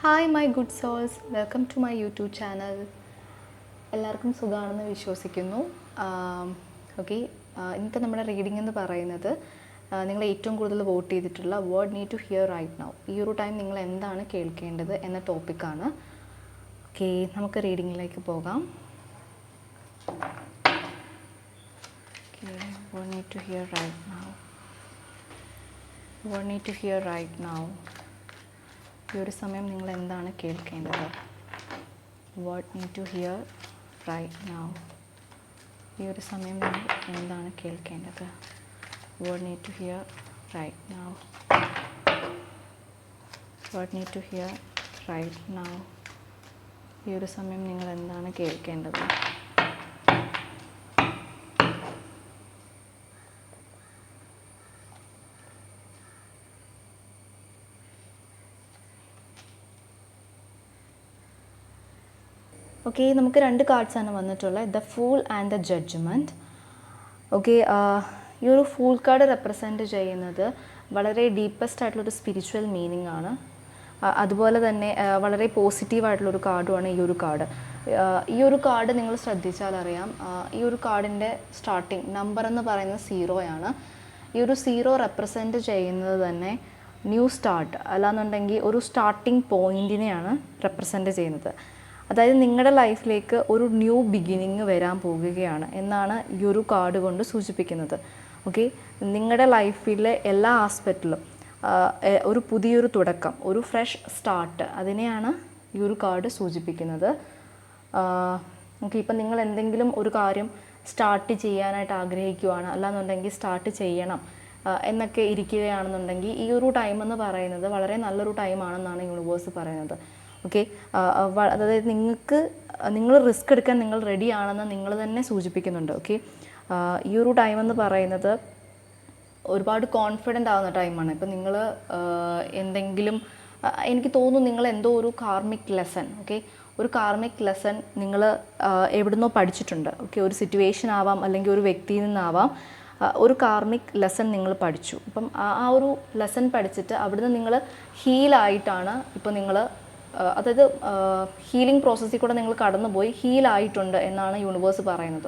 Hi my good souls, welcome to my YouTube channel. എല്ലാവർക്കും സുഖമാണെന്ന് വിശ്വസിക്കുന്നു. ഓക്കെ, ഇന്നത്തെ നമ്മുടെ റീഡിംഗ് എന്ന് പറയുന്നത് നിങ്ങൾ ഏറ്റവും കൂടുതൽ വോട്ട് ചെയ്തിട്ടുള്ള word need to hear right now, ഈ ഒരു ടൈം നിങ്ങൾ എന്താണ് കേൾക്കേണ്ടത് എന്ന ടോപ്പിക്കാണ്. ഓക്കെ, നമുക്ക് റീഡിങ്ങിലേക്ക് പോകാം. Word need to hear right now, word need to hear right now. ഈ ഒരു സമയം നിങ്ങൾ എന്താണ് കേൾക്കേണ്ടത്? What need to hear right now. ഈ ഒരു സമയം നിങ്ങൾ എന്താണ് കേൾക്കേണ്ടത്? What need to hear right now. What need to hear right now. ഈ ഒരു സമയം നിങ്ങൾ എന്താണ് കേൾക്കേണ്ടത്? ഓക്കെ, നമുക്ക് രണ്ട് കാർഡ്സാണ് വന്നിട്ടുള്ളത്, the fool and the judgement. Okay, ഈ ഒരു ഫൂൾ കാർഡ് റെപ്രസെൻറ്റ് ചെയ്യുന്നത് വളരെ ഡീപ്പസ്റ്റ് ആയിട്ടുള്ളൊരു സ്പിരിച്വൽ മീനിങ് ആണ്. അതുപോലെ തന്നെ വളരെ പോസിറ്റീവായിട്ടുള്ളൊരു കാർഡുമാണ് ഈ ഒരു കാർഡ്. ഈ ഒരു കാർഡ് നിങ്ങൾ ശ്രദ്ധിച്ചാൽ അറിയാം, ഈ ഒരു കാർഡിൻ്റെ സ്റ്റാർട്ടിങ് നമ്പർ എന്ന് പറയുന്നത് 0 ആണ്. ഈ ഒരു 0 റെപ്രസെൻറ്റ് ചെയ്യുന്നത് തന്നെ ന്യൂ സ്റ്റാർട്ട്, അല്ലാന്നുണ്ടെങ്കിൽ ഒരു സ്റ്റാർട്ടിങ് പോയിൻറ്റിനെയാണ് റെപ്രസെൻറ്റ് ചെയ്യുന്നത്. അതായത് നിങ്ങളുടെ ലൈഫിലേക്ക് ഒരു ന്യൂ ബിഗിനിങ് വരാൻ പോകുകയാണ് എന്നാണ് ഈ ഒരു കാർഡ് കൊണ്ട് സൂചിപ്പിക്കുന്നത്. ഓക്കെ, നിങ്ങളുടെ ലൈഫിലെ എല്ലാ ആസ്പെക്റ്റിലും ഒരു പുതിയൊരു തുടക്കം, ഒരു ഫ്രഷ് സ്റ്റാർട്ട്, അതിനെയാണ് ഈ ഒരു കാർഡ് സൂചിപ്പിക്കുന്നത്. ഓക്കെ, ഇപ്പം നിങ്ങൾ എന്തെങ്കിലും ഒരു കാര്യം സ്റ്റാർട്ട് ചെയ്യാനായിട്ട് ആഗ്രഹിക്കുകയാണ്, അല്ലാന്നുണ്ടെങ്കിൽ സ്റ്റാർട്ട് ചെയ്യണം എന്നൊക്കെ ഇരിക്കുകയാണെന്നുണ്ടെങ്കിൽ ഈ ഒരു ടൈം എന്ന് പറയുന്നത് വളരെ നല്ലൊരു ടൈമാണെന്നാണ് യൂണിവേഴ്സ് പറയുന്നത്. ഓക്കെ, അതായത് നിങ്ങൾ റിസ്ക് എടുക്കാൻ നിങ്ങൾ റെഡി ആണെന്ന് നിങ്ങൾ തന്നെ സൂചിപ്പിക്കുന്നുണ്ട്. ഓക്കെ, ഈ ഒരു ടൈം എന്ന് പറയുന്നത് ഒരുപാട് കോൺഫിഡൻ്റ് ആവുന്ന ടൈമാണ്. ഇപ്പം നിങ്ങൾ എന്തെങ്കിലും, എനിക്ക് തോന്നുന്നു നിങ്ങൾ എന്തോ ഒരു കാർമിക് ലെസൺ, ഓക്കെ, ഒരു കാർമിക് ലെസൺ നിങ്ങൾ എവിടുന്നോ പഠിച്ചിട്ടുണ്ട്. ഓക്കെ, ഒരു സിറ്റുവേഷൻ ആവാം, അല്ലെങ്കിൽ ഒരു വ്യക്തിയിൽ നിന്നാവാം, ഒരു കാർമിക് ലെസൺ നിങ്ങൾ പഠിച്ചു. അപ്പം ആ ഒരു ലെസൺ പഠിച്ചിട്ട് അവിടുന്ന് നിങ്ങൾ ഹീലായിട്ടാണ് ഇപ്പം നിങ്ങൾ, അതായത് ഹീലിംഗ് പ്രോസസ്സിൽ കൂടെ നിങ്ങൾ കടന്നുപോയി ഹീലായിട്ടുണ്ട് എന്നാണ് യൂണിവേഴ്സ് പറയുന്നത്.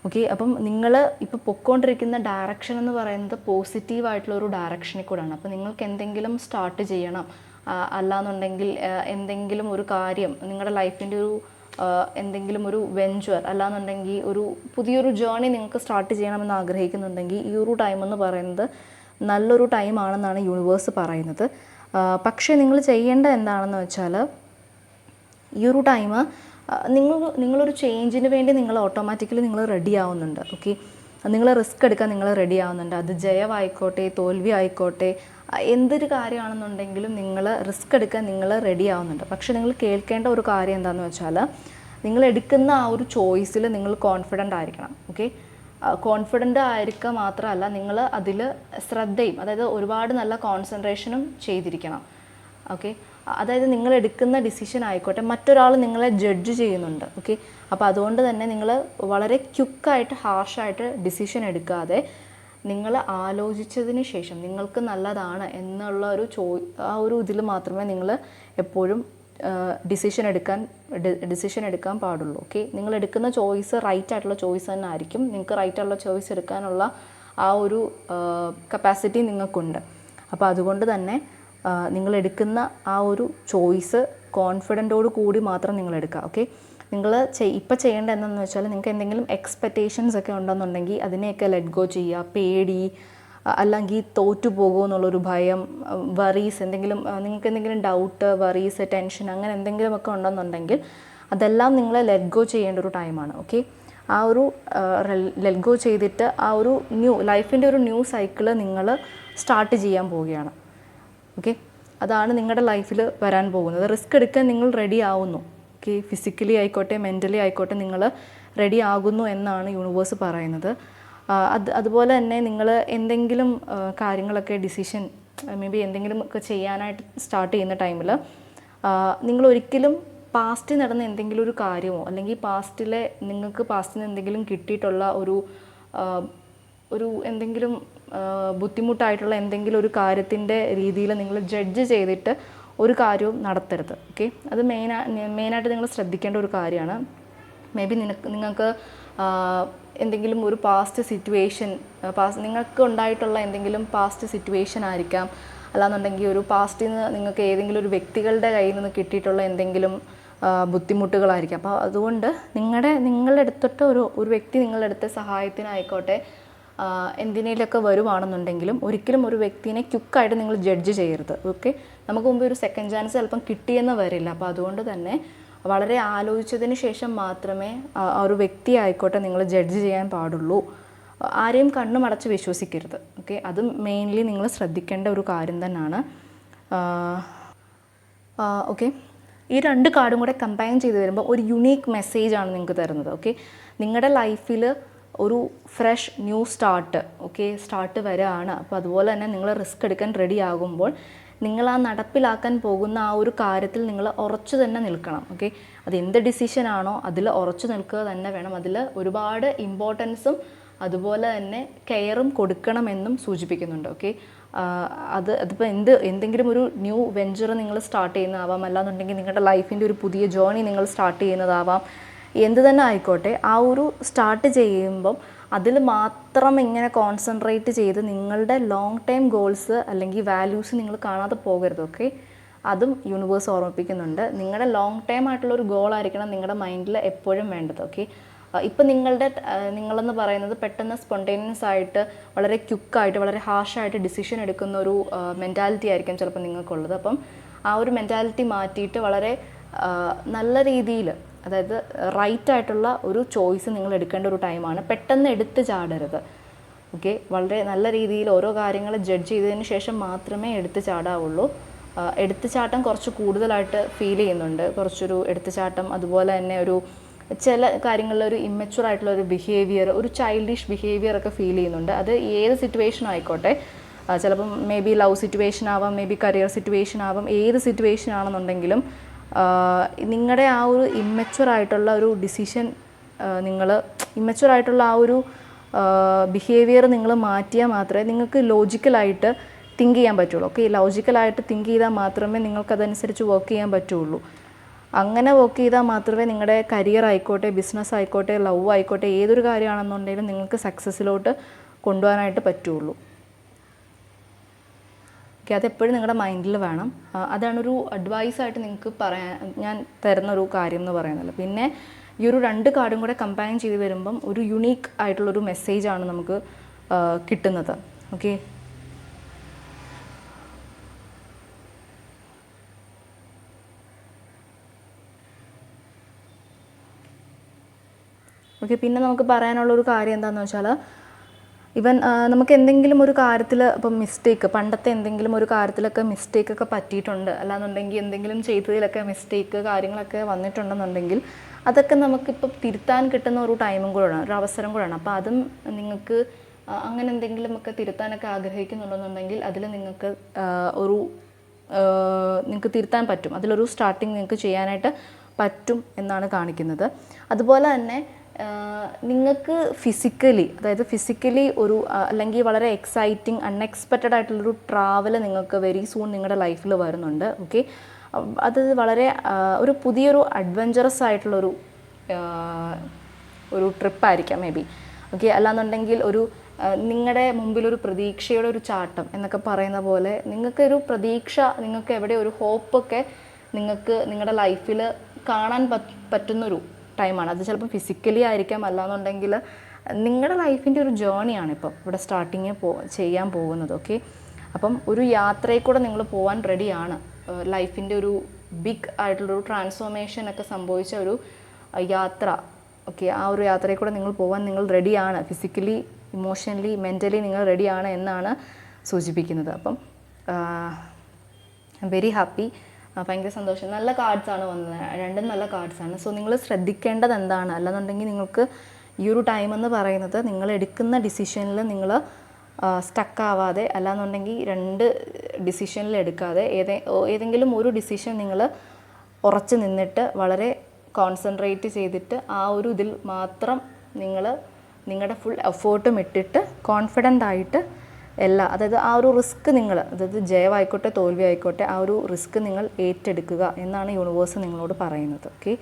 ഓക്കെ, അപ്പം നിങ്ങൾ ഇപ്പോൾ പൊയ്ക്കൊണ്ടിരിക്കുന്ന ഡയറക്ഷൻ എന്ന് പറയുന്നത് പോസിറ്റീവായിട്ടുള്ള ഒരു ഡയറക്ഷനിൽ കൂടെയാണ്. അപ്പോൾ നിങ്ങൾക്ക് എന്തെങ്കിലും സ്റ്റാർട്ട് ചെയ്യണം, അല്ലാന്നുണ്ടെങ്കിൽ എന്തെങ്കിലും ഒരു കാര്യം നിങ്ങളുടെ ലൈഫിൻ്റെ ഒരു എന്തെങ്കിലും ഒരു വെഞ്ചർ, അല്ലാന്നുണ്ടെങ്കിൽ ഒരു പുതിയൊരു ജേർണി നിങ്ങൾക്ക് സ്റ്റാർട്ട് ചെയ്യണമെന്ന് ആഗ്രഹിക്കുന്നുണ്ടെങ്കിൽ ഈ ഒരു ടൈം എന്ന് പറയുന്നത് നല്ലൊരു ടൈമാണെന്നാണ് യൂണിവേഴ്സ് പറയുന്നത്. പക്ഷേ നിങ്ങൾ ചെയ്യേണ്ട എന്താണെന്ന് വെച്ചാൽ, ഈ ഒരു ടൈം നിങ്ങളൊരു ചേഞ്ചിന് വേണ്ടി നിങ്ങൾ ഓട്ടോമാറ്റിക്കലി നിങ്ങൾ റെഡി ആവുന്നുണ്ട്. ഓക്കെ, നിങ്ങൾ റിസ്ക് എടുക്കാൻ നിങ്ങൾ റെഡി ആവുന്നുണ്ട്. അത് ജയമായിക്കോട്ടെ, തോൽവി ആയിക്കോട്ടെ, എന്തൊരു കാര്യമാണെന്നുണ്ടെങ്കിലും നിങ്ങൾ റിസ്ക് എടുക്കാൻ നിങ്ങൾ റെഡി ആവുന്നുണ്ട്. പക്ഷേ നിങ്ങൾ കേൾക്കേണ്ട ഒരു കാര്യം എന്താണെന്ന് വെച്ചാൽ, നിങ്ങൾ എടുക്കുന്ന ആ ഒരു ചോയ്സിൽ നിങ്ങൾ കോൺഫിഡൻ്റ് ആയിരിക്കണം. ഓക്കെ, കോൺഫിഡൻ്റ് ആയിരിക്കുക മാത്രമല്ല, നിങ്ങൾ അതിൽ ശ്രദ്ധയും, അതായത് ഒരുപാട് നല്ല കോൺസെൻട്രേഷനും ചെയ്തിരിക്കണം. ഓക്കെ, അതായത് നിങ്ങൾ എടുക്കുന്ന ഡിസിഷൻ ആയിക്കോട്ടെ, മറ്റൊരാൾ നിങ്ങളെ ജഡ്ജ് ചെയ്യുന്നുണ്ട്. ഓക്കെ, അപ്പോൾ അതുകൊണ്ട് തന്നെ നിങ്ങൾ വളരെ ക്വിക്കായിട്ട് ഹാർഷായിട്ട് ഡിസിഷൻ എടുക്കാതെ നിങ്ങൾ ആലോചിച്ചതിന് ശേഷം നിങ്ങൾക്ക് നല്ലതാണ് എന്നുള്ള ആ ഒരു ഇതിൽ മാത്രമേ നിങ്ങൾ എപ്പോഴും ഡിസിഷൻ എടുക്കാൻ പാടുള്ളൂ. ഓക്കെ, നിങ്ങൾ എടുക്കുന്ന ചോയ്സ് റൈറ്റ് ആയിട്ടുള്ള ചോയ്സ് തന്നെ ആയിരിക്കും. നിങ്ങൾക്ക് റൈറ്റ് ആയിട്ടുള്ള ചോയ്സ് എടുക്കാനുള്ള ആ ഒരു കപ്പാസിറ്റി നിങ്ങൾക്കുണ്ട്. അപ്പോൾ അതുകൊണ്ട് തന്നെ നിങ്ങൾ എടുക്കുന്ന ആ ഒരു ചോയ്സ് കോൺഫിഡൻറ്റോട് കൂടി മാത്രം നിങ്ങൾ എടുക്കുക. ഓക്കെ, നിങ്ങൾ ഇപ്പം ചെയ്യേണ്ട എന്താണെന്ന് വെച്ചാൽ, നിങ്ങൾക്ക് എന്തെങ്കിലും എക്സ്പെക്റ്റേഷൻസ് ഒക്കെ ഉണ്ടെന്നുണ്ടെങ്കിൽ അതിനെയൊക്കെ ലെറ്റ് ഗോ ചെയ്യുക. പേടി, അല്ലെങ്കിൽ തോറ്റു പോകുമോ എന്നുള്ളൊരു ഭയം, വറീസ്, നിങ്ങൾക്ക് എന്തെങ്കിലും ഡൗട്ട്, വറീസ്, ടെൻഷൻ, അങ്ങനെ എന്തെങ്കിലുമൊക്കെ ഉണ്ടെന്നുണ്ടെങ്കിൽ അതെല്ലാം നിങ്ങൾ ലെറ്റ് ഗോ ചെയ്യേണ്ട ഒരു ടൈമാണ്. ഓക്കെ, ആ ഒരു ലെറ്റ് ഗോ ചെയ്തിട്ട് ആ ഒരു ലൈഫിൻ്റെ ഒരു ന്യൂ സൈക്കിള് നിങ്ങൾ സ്റ്റാർട്ട് ചെയ്യാൻ പോവുകയാണ്. ഓക്കെ, അതാണ് നിങ്ങളുടെ ലൈഫിൽ വരാൻ പോകുന്നത്. റിസ്ക് എടുക്കാൻ നിങ്ങൾ റെഡി ആവുന്നു. ഓക്കെ, ഫിസിക്കലി ആയിക്കോട്ടെ, മെൻ്റലി ആയിക്കോട്ടെ, നിങ്ങൾ റെഡി ആകുന്നു എന്നാണ് യൂണിവേഴ്സ് പറയുന്നത്. അതുപോലെ തന്നെ നിങ്ങൾ എന്തെങ്കിലും കാര്യങ്ങളൊക്കെ ഡിസിഷൻ, മേ ബി എന്തെങ്കിലും ഒക്കെ ചെയ്യാനായിട്ട് സ്റ്റാർട്ട് ചെയ്യുന്ന ടൈമിൽ നിങ്ങൾ ഒരിക്കലും പാസ്റ്റിൽ നടന്ന എന്തെങ്കിലും ഒരു കാര്യമോ, അല്ലെങ്കിൽ നിങ്ങൾക്ക് പാസ്റ്റിൽ നിന്ന് എന്തെങ്കിലും കിട്ടിയിട്ടുള്ള ഒരു എന്തെങ്കിലും ബുദ്ധിമുട്ടായിട്ടുള്ള എന്തെങ്കിലും ഒരു കാര്യത്തിൻ്റെ രീതിയിൽ നിങ്ങൾ ജഡ്ജ് ചെയ്തിട്ട് ഒരു കാര്യവും നടത്തരുത്. ഓക്കെ, അത് മെയിനായിട്ട് നിങ്ങൾ ശ്രദ്ധിക്കേണ്ട ഒരു കാര്യമാണ്. മേ ബി നിങ്ങൾക്ക് എന്തെങ്കിലും ഒരു പാസ്റ്റ് സിറ്റുവേഷൻ, നിങ്ങൾക്ക് ഉണ്ടായിട്ടുള്ള എന്തെങ്കിലും പാസ്റ്റ് സിറ്റുവേഷൻ ആയിരിക്കാം, അല്ലാന്നുണ്ടെങ്കിൽ ഒരു പാസ്റ്റിൽ നിന്ന് നിങ്ങൾക്ക് ഏതെങ്കിലും ഒരു വ്യക്തികളുടെ കയ്യിൽ നിന്ന് കിട്ടിയിട്ടുള്ള എന്തെങ്കിലും ബുദ്ധിമുട്ടുകളായിരിക്കും. അപ്പോൾ അതുകൊണ്ട് നിങ്ങളുടെ അടുത്തിട്ട് ഒരു വ്യക്തി നിങ്ങളുടെ അടുത്ത് സഹായത്തിനായിക്കോട്ടെ എന്തിനേലൊക്കെ വരുവാണെന്നുണ്ടെങ്കിലും ഒരിക്കലും ഒരു വ്യക്തിനെ ക്വിക്കായിട്ട് നിങ്ങൾ ജഡ്ജ് ചെയ്യരുത്. ഓക്കെ, നമുക്ക് മുമ്പ് ഒരു സെക്കൻഡ് ചാൻസ് ചിലപ്പം കിട്ടിയെന്ന് വരില്ല. അപ്പോൾ അതുകൊണ്ട് തന്നെ വളരെ ആലോചിച്ചതിന് ശേഷം മാത്രമേ ഒരു വ്യക്തി ആയിക്കോട്ടെ നിങ്ങൾ ജഡ്ജ് ചെയ്യാൻ പാടുള്ളൂ. ആരെയും കണ്ണുമടച്ച് വിശ്വസിക്കരുത്. ഓക്കെ, അതും മെയിൻലി നിങ്ങൾ ശ്രദ്ധിക്കേണ്ട ഒരു കാര്യം തന്നെയാണ്. ഓക്കെ, ഈ 2 കാർഡും കൂടെ കമ്പൈൻ ചെയ്ത് വരുമ്പോൾ ഒരു യുണീക്ക് മെസ്സേജാണ് നിങ്ങൾക്ക് തരുന്നത്. ഓക്കെ, നിങ്ങളുടെ ലൈഫിൽ ഒരു ഫ്രഷ് ന്യൂ സ്റ്റാർട്ട് വരികയാണ്. അപ്പോൾ അതുപോലെ തന്നെ നിങ്ങൾ റിസ്ക് എടുക്കാൻ റെഡി ആകുമ്പോൾ നിങ്ങൾ ആ നടപ്പിലാക്കാൻ പോകുന്ന ആ ഒരു കാര്യത്തിൽ നിങ്ങൾ ഉറച്ചു തന്നെ നിൽക്കണം. ഓക്കെ, അത് എന്ത് ഡിസിഷനാണോ അതിൽ ഉറച്ചു നിൽക്കുക തന്നെ വേണം. അതിൽ ഒരുപാട് ഇമ്പോർട്ടൻസും അതുപോലെ തന്നെ കെയറും കൊടുക്കണമെന്നും സൂചിപ്പിക്കുന്നുണ്ട്. ഓക്കെ, അതിപ്പോൾ എന്തെങ്കിലും ഒരു ന്യൂ വെഞ്ചർ നിങ്ങൾ സ്റ്റാർട്ട് ചെയ്യുന്നതാവാം, അല്ലാന്നുണ്ടെങ്കിൽ നിങ്ങളുടെ ലൈഫിൻ്റെ ഒരു പുതിയ ജേർണി നിങ്ങൾ സ്റ്റാർട്ട് ചെയ്യുന്നതാവാം, എന്ത് തന്നെ ആയിക്കോട്ടെ, ആ ഒരു സ്റ്റാർട്ട് ചെയ്യുമ്പം അതിൽ മാത്രം ഇങ്ങനെ കോൺസെൻട്രേറ്റ് ചെയ്ത് നിങ്ങളുടെ ലോങ് ടൈം ഗോൾസ് അല്ലെങ്കിൽ വാല്യൂസ് നിങ്ങൾ കാണാതെ പോകരുത്. ഓക്കെ, അതും യൂണിവേഴ്സ് ഓർമ്മിപ്പിക്കുന്നുണ്ട്. നിങ്ങളുടെ ലോങ് ടൈം ആയിട്ടുള്ളൊരു ഗോളായിരിക്കണം നിങ്ങളുടെ മൈൻഡിൽ എപ്പോഴും വേണ്ടത്. ഓക്കെ, ഇപ്പം നിങ്ങളെന്ന് പറയുന്നത് പെട്ടെന്ന് സ്പോണ്ടേനിയസ് ആയിട്ട് വളരെ ക്വിക്കായിട്ട് വളരെ ഹാർഷായിട്ട് ഡിസിഷൻ എടുക്കുന്ന ഒരു മെൻറ്റാലിറ്റി ആയിരിക്കും ചിലപ്പോൾ നിങ്ങൾക്കുള്ളത്. അപ്പം ആ ഒരു മെൻറ്റാലിറ്റി മാറ്റിയിട്ട് വളരെ നല്ല രീതിയിൽ, അതായത് റൈറ്റ് ആയിട്ടുള്ള ഒരു ചോയ്സ് നിങ്ങൾ എടുക്കേണ്ട ഒരു ടൈമാണ്. പെട്ടെന്ന് എടുത്ത് ചാടരുത്. ഓക്കെ, വളരെ നല്ല രീതിയിൽ ഓരോ കാര്യങ്ങൾ ജഡ്ജ് ചെയ്തതിന് ശേഷം മാത്രമേ എടുത്ത് ചാടാവുള്ളൂ. എടുത്തുചാട്ടം കുറച്ച് കൂടുതലായിട്ട് ഫീൽ ചെയ്യുന്നുണ്ട്, കുറച്ചൊരു എടുത്തുചാട്ടം. അതുപോലെ തന്നെ ചില കാര്യങ്ങളിൽ ഒരു ഇമ്മച്യൂർ ആയിട്ടുള്ള ഒരു ബിഹേവിയർ, ഒരു ചൈൽഡിഷ് ബിഹേവിയർ ഒക്കെ ഫീൽ ചെയ്യുന്നുണ്ട്. അത് ഏത് സിറ്റുവേഷൻ ആയിക്കോട്ടെ, ചിലപ്പം മേ ബി ലവ് സിറ്റുവേഷൻ ആവാം, മേ ബി കരിയർ സിറ്റുവേഷൻ ആവാം, ഏത് സിറ്റുവേഷൻ ആണെന്നുണ്ടെങ്കിലും നിങ്ങളുടെ ആ ഒരു ഇമ്മച്യൂർ ആയിട്ടുള്ള ഒരു ഡിസിഷൻ, ഇമ്മച്യൂർ ആയിട്ടുള്ള ആ ഒരു ബിഹേവിയർ നിങ്ങൾ മാറ്റിയാൽ മാത്രമേ നിങ്ങൾക്ക് ലോജിക്കലായിട്ട് തിങ്ക് ചെയ്യാൻ പറ്റുള്ളൂ. ഓക്കെ, ലോജിക്കലായിട്ട് തിങ്ക് ചെയ്താൽ മാത്രമേ നിങ്ങൾക്കതനുസരിച്ച് വർക്ക് ചെയ്യാൻ പറ്റുള്ളൂ. അങ്ങനെ വർക്ക് ചെയ്താൽ മാത്രമേ നിങ്ങളുടെ കരിയർ ആയിക്കോട്ടെ, ബിസിനസ് ആയിക്കോട്ടെ, ലവ് ആയിക്കോട്ടെ, ഏതൊരു കാര്യമാണെന്നുണ്ടെങ്കിലും നിങ്ങൾക്ക് സക്സസ്സിലോട്ട് കൊണ്ടുപോകാനായിട്ട് പറ്റുള്ളൂ. ഓക്കെ, അതെപ്പോഴും നിങ്ങളുടെ മൈൻഡിൽ വേണം. അതാണൊരു അഡ്വൈസായിട്ട് നിങ്ങൾക്ക് ഞാൻ തരുന്നൊരു കാര്യം എന്ന് പറയുന്നത്. പിന്നെ ഈ ഒരു 2 കാർഡും കൂടെ കമ്പൈൻ ചെയ്ത് വരുമ്പം ഒരു യുണീക്ക് ആയിട്ടുള്ളൊരു മെസ്സേജാണ് നമുക്ക് കിട്ടുന്നത്. ഓക്കെ, പിന്നെ നമുക്ക് പറയാനുള്ളൊരു കാര്യം എന്താണെന്ന് വെച്ചാൽ, ഇവൻ നമുക്ക് എന്തെങ്കിലും ഒരു കാര്യത്തിൽ ഇപ്പം പണ്ടത്തെ എന്തെങ്കിലും ഒരു കാര്യത്തിലൊക്കെ മിസ്റ്റേക്കൊക്കെ പറ്റിയിട്ടുണ്ട്, അല്ലാന്നുണ്ടെങ്കിൽ എന്തെങ്കിലും ചെയ്തതിലൊക്കെ കാര്യങ്ങളൊക്കെ വന്നിട്ടുണ്ടെന്നുണ്ടെങ്കിൽ അതൊക്കെ നമുക്കിപ്പം തിരുത്താൻ കിട്ടുന്ന ഒരു ടൈമും കൂടെയാണ്, ഒരു അവസരം കൂടെയാണ്. അപ്പോൾ അതും നിങ്ങൾക്ക് അങ്ങനെ എന്തെങ്കിലുമൊക്കെ തിരുത്താനൊക്കെ ആഗ്രഹിക്കുന്നുണ്ടെന്നുണ്ടെങ്കിൽ അതിൽ നിങ്ങൾക്ക് നിങ്ങൾക്ക് തിരുത്താൻ പറ്റും. അതിലൊരു സ്റ്റാർട്ടിങ് നിങ്ങൾക്ക് ചെയ്യാനായിട്ട് പറ്റും എന്നാണ് കാണിക്കുന്നത്. അതുപോലെ തന്നെ നിങ്ങൾക്ക് ഫിസിക്കലി ഒരു അല്ലെങ്കിൽ വളരെ എക്സൈറ്റിംഗ് അൺഎക്സ്പെക്റ്റഡ് ആയിട്ടുള്ളൊരു ട്രാവൽ നിങ്ങൾക്ക് വെരി സൂൺ നിങ്ങളുടെ ലൈഫിൽ വരുന്നുണ്ട്. ഓക്കെ, അത് വളരെ ഒരു പുതിയൊരു അഡ്വഞ്ചറസ് ആയിട്ടുള്ളൊരു ട്രിപ്പായിരിക്കാം മേ ബി. ഓക്കെ, അല്ലാന്നുണ്ടെങ്കിൽ നിങ്ങളുടെ മുമ്പിലൊരു പ്രതീക്ഷയുടെ ഒരു ചാട്ടം എന്നൊക്കെ പറയുന്ന പോലെ നിങ്ങൾക്കൊരു പ്രതീക്ഷ, നിങ്ങൾക്ക് എവിടെ ഒരു ഹോപ്പൊക്കെ നിങ്ങൾക്ക് നിങ്ങളുടെ ലൈഫിൽ കാണാൻ പറ്റുന്നൊരു ടൈമാണ്. അത് ചിലപ്പം ഫിസിക്കലി ആയിരിക്കാം, അല്ലാന്നുണ്ടെങ്കിൽ നിങ്ങളുടെ ലൈഫിൻ്റെ ഒരു ജേണിയാണ് ഇപ്പം ഇവിടെ സ്റ്റാർട്ടിങ് ചെയ്യാൻ പോകുന്നത്. ഓക്കെ, അപ്പം ഒരു യാത്രയിൽ കൂടെ നിങ്ങൾ പോകാൻ റെഡിയാണ്. ലൈഫിൻ്റെ ഒരു ബിഗ് ആയിട്ടുള്ളൊരു ട്രാൻസ്ഫോർമേഷൻ ഒക്കെ സംഭവിച്ച ഒരു യാത്ര. ഓക്കെ, ആ ഒരു യാത്രയിൽ കൂടെ നിങ്ങൾ പോകാൻ നിങ്ങൾ റെഡിയാണ്. ഫിസിക്കലി, ഇമോഷണലി, മെൻ്റലി നിങ്ങൾ റെഡിയാണ് എന്നാണ് സൂചിപ്പിക്കുന്നത്. അപ്പം വെരി ഹാപ്പി, ഭയങ്കര സന്തോഷം. നല്ല കാർഡ്സാണ് വന്നത്, 2 നല്ല കാർഡ്സാണ്. സോ നിങ്ങൾ ശ്രദ്ധിക്കേണ്ടത് എന്താണ്, അല്ലെന്നുണ്ടെങ്കിൽ നിങ്ങൾക്ക് ഈ ഒരു ടൈം എന്ന് പറയുന്നത് നിങ്ങൾ എടുക്കുന്ന ഡിസിഷനിൽ നിങ്ങൾ സ്റ്റക്കാവാതെ, അല്ലാന്നുണ്ടെങ്കിൽ 2 ഡിസിഷനിൽ എടുക്കാതെ ഏതെങ്കിലും ഒരു ഡിസിഷൻ നിങ്ങൾ ഉറച്ചു നിന്നിട്ട് വളരെ കോൺസെൻട്രേറ്റ് ചെയ്തിട്ട് ആ ഒരു ഇതിൽ മാത്രം നിങ്ങൾ നിങ്ങളുടെ ഫുൾ എഫേർട്ടും ഇട്ടിട്ട് കോൺഫിഡൻ്റ് ആയിട്ട് അതായത് ആ ഒരു റിസ്ക് നിങ്ങൾ, അതായത് ജയമായിക്കോട്ടെ തോൽവി ആയിക്കോട്ടെ, ആ ഒരു റിസ്ക് നിങ്ങൾ ഏറ്റെടുക്കുക എന്നാണ് യൂണിവേഴ്സ് നിങ്ങളോട് പറയുന്നത്. ഓക്കെ,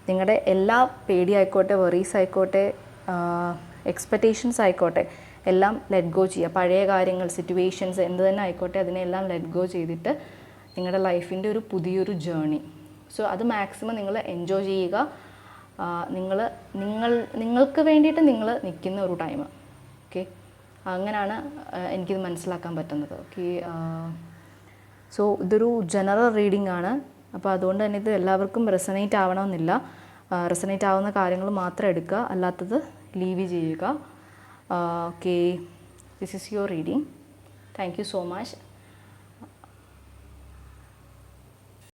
നിങ്ങളുടെ എല്ലാ പേടിയായിക്കോട്ടെ, വെറീസ് ആയിക്കോട്ടെ, എക്സ്പെക്റ്റേഷൻസ് ആയിക്കോട്ടെ, എല്ലാം ലെറ്റ് ഗോ ചെയ്യുക. പഴയ കാര്യങ്ങൾ, സിറ്റുവേഷൻസ് എന്ത് തന്നെ ആയിക്കോട്ടെ, അതിനെല്ലാം ലെറ്റ് ഗോ ചെയ്തിട്ട് നിങ്ങളുടെ ലൈഫിൻ്റെ ഒരു പുതിയൊരു ജേണി, സോ അത് മാക്സിമം നിങ്ങൾ എൻജോയ് ചെയ്യുക. നിങ്ങൾക്ക് വേണ്ടിയിട്ട് നിങ്ങൾ നിൽക്കുന്ന ഒരു ടൈം. ഓക്കെ, അങ്ങനെയാണ് എനിക്കിത് മനസ്സിലാക്കാൻ പറ്റുന്നത്. ഓക്കെ, സോ ഇതൊരു ജനറൽ റീഡിംഗ് ആണ്. അപ്പോൾ അതുകൊണ്ട് തന്നെ ഇത് എല്ലാവർക്കും റെസനേറ്റ് ആവണമെന്നില്ല. റെസനേറ്റ് ആവുന്ന കാര്യങ്ങൾ മാത്രം എടുക്കുക, അല്ലാത്തത് ലീവ് ചെയ്യുക. Okay, this is your reading. Thank you so much.